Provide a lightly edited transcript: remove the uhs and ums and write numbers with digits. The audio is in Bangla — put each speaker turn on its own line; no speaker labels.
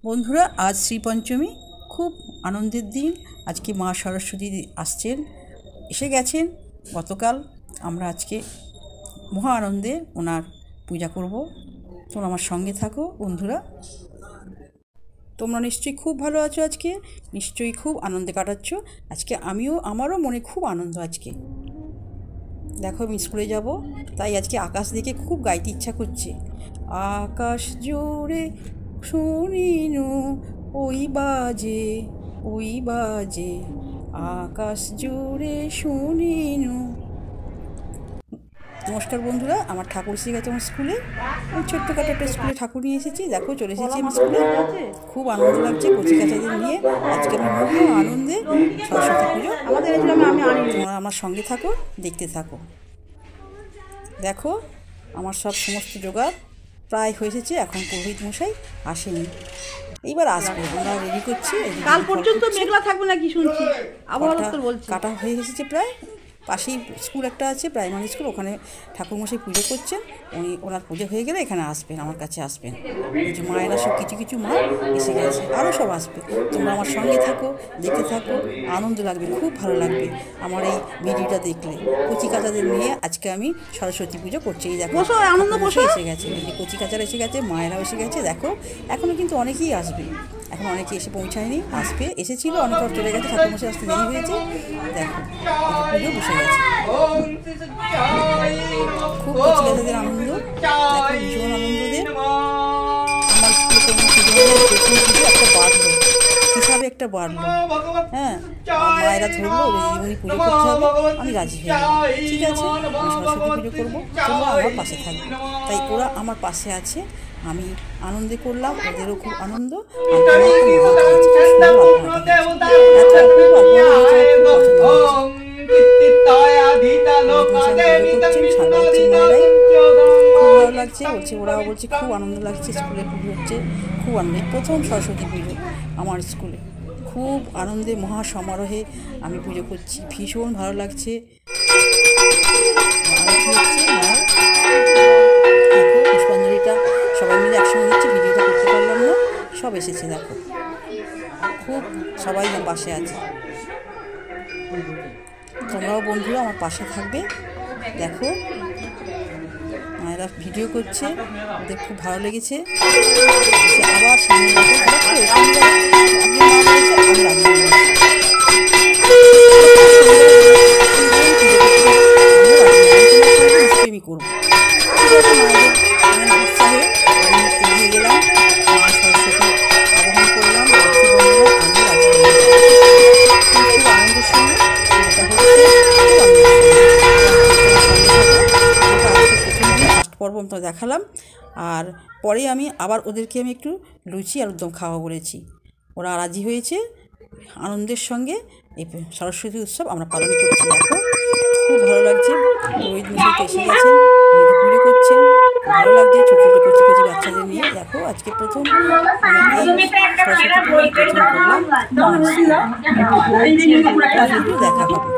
বন্ধুরা, আজ শ্রী পঞ্চমী, খুব আনন্দের দিন। আজকে মা সরস্বতী আসছেন, এসে গেছেন গতকাল। আমরা আজকে মহা আনন্দে ওনার পূজা করব। তোমরা আমার সঙ্গে থাকো বন্ধুরা। তোমরা নিশ্চয়ই খুব ভালো আছো, আজকে নিশ্চয়ই খুব আনন্দে কাটাচ্ছ। আজকে আমারও মনে খুব আনন্দ। আজকে দেখো আমি স্কুলে যাব, তাই আজকে আকাশ দেখে খুব গাইতে ইচ্ছা করছে। আকাশ জোরে শুনিনু ওই বাজে আকাশ জোরে শুনিনু। নমস্কার বন্ধুরা, আমার ঠাকুর এসে গেছে আমার স্কুলে। আমি ছোট্টখাটো একটা স্কুলে ঠাকুর নিয়ে এসেছি। দেখো চলে এসেছি আমি স্কুলে। খুব আনন্দ লাগছে কচি কাচাদের নিয়ে। আজকে আমি মহা আনন্দে সরস্বতী পুজো। তোমরা আমার সঙ্গে থাকো, দেখতে থাকো। দেখো আমার সমস্ত জোগাড় প্রায় হয়ে এসেছে। এখন পুরোহিত মশাই আসেনি, এইবার আসবে। আমরা রেডি করছি।
কাল পর্যন্ত মেঘলা থাকবে নাকি শুনছি, আবহাওয়া দপ্তর বলছে।
কাটা হয়ে এসেছে প্রায়। পাশেই স্কুল একটা আছে, প্রাইমারি স্কুল, ওখানে ঠাকুরমশাই পুজো করছেন। ওনার পুজো হয়ে গেলে এখানে আসবেন, আমার কাছে আসবেন। এই যে মায়েরা সব কিছু মা এসে গেছে, আরও সব আসবে। তোমরা আমার সঙ্গে থাকো, দেখতে থাকো, আনন্দ লাগবে, খুব ভালো লাগবে আমার এই ভিডিওটা দেখলে। কচি কাচাদের নিয়ে আজকে আমি সরস্বতী পুজো করছি। এই দেখো
আনন্দ
এসে গেছে, এই যে কচি কাচারা এসে গেছে, মায়েরাও এসে গেছে। দেখো এখনও কিন্তু অনেকেই আসবে, এখন অনেকে এসে পৌঁছায়নি, আসবে। এসেছিল অনেক চলে গেছে, ঠাকুরমশাই আসতে দেরি হয়েছে। দেখো পুজো বসে গেছে। খুব কচি কাচাদের আনন্দ, দেখো ভীষণ আনন্দ দেয়। আমার স্কুলে কোনো পুজো একটা বাড়লো, হিসাবে একটা বাড়লো। হ্যাঁ, মায়েরা ধরলো উনি পুজো করতে হবে, আমি রাজি হয়ে গেলাম। ঠিক আছে, আমি সরস্বতী পুজো করবো, তোমরা আমার পাশে থাকবে। তাই ওরা আমার পাশে আছে, আমি আনন্দে করলাম, ওদেরও খুব আনন্দ। ভালো লাগছে বলছে, ওরাও বলছে খুব আনন্দ লাগছে। স্কুলে পুজো হচ্ছে, খুব আনন্দ। প্রথম সরস্বতী পুজো আমার স্কুলে, খুব আনন্দে মহা সমারোহে আমি পুজো করছি, ভীষণ ভালো লাগছে। পুষ্পাঞ্জলিটা সবাই মিলে একসঙ্গে হচ্ছে, ভিডিওটা করতে পারলাম না, সব এসেছে। দেখো খুব সবাই আমার পাশে আছে। তোমরাও বন্ধুরা আমার পাশে থাকবে। দেখো মায়েরা ভিডিও করছে, ওদের খুব ভালো লেগেছে। আবার সামনে আমি করবো। মায়েদের উৎসাহে আমি এগিয়ে গেলাম, মা সরস্বতী আবাহন করলাম। খুব আনন্দের সঙ্গে এটা হচ্ছে, ফার্স্ট পর্ব তো দেখালাম। আর পরে আমি আবার ওদেরকে আমি একটু লুচি আর উদ্যম খাওয়া বলেছি। ওরা রাজি হয়েছে। আনন্দের সঙ্গে এই সরস্বতী উৎসব আমরা পালন করছি। দেখো খুব ভালো লাগছে। পুরোহিত মশাই তো এসে গেছেন, উনি তো পুজো করছেন, ভালো লাগছে। ছোটো ছোটো কচি বাচ্চাদের নিয়ে। দেখো আজকে প্রথম সরস্বতী পুজো প্রথম করলাম। দেখা হবে।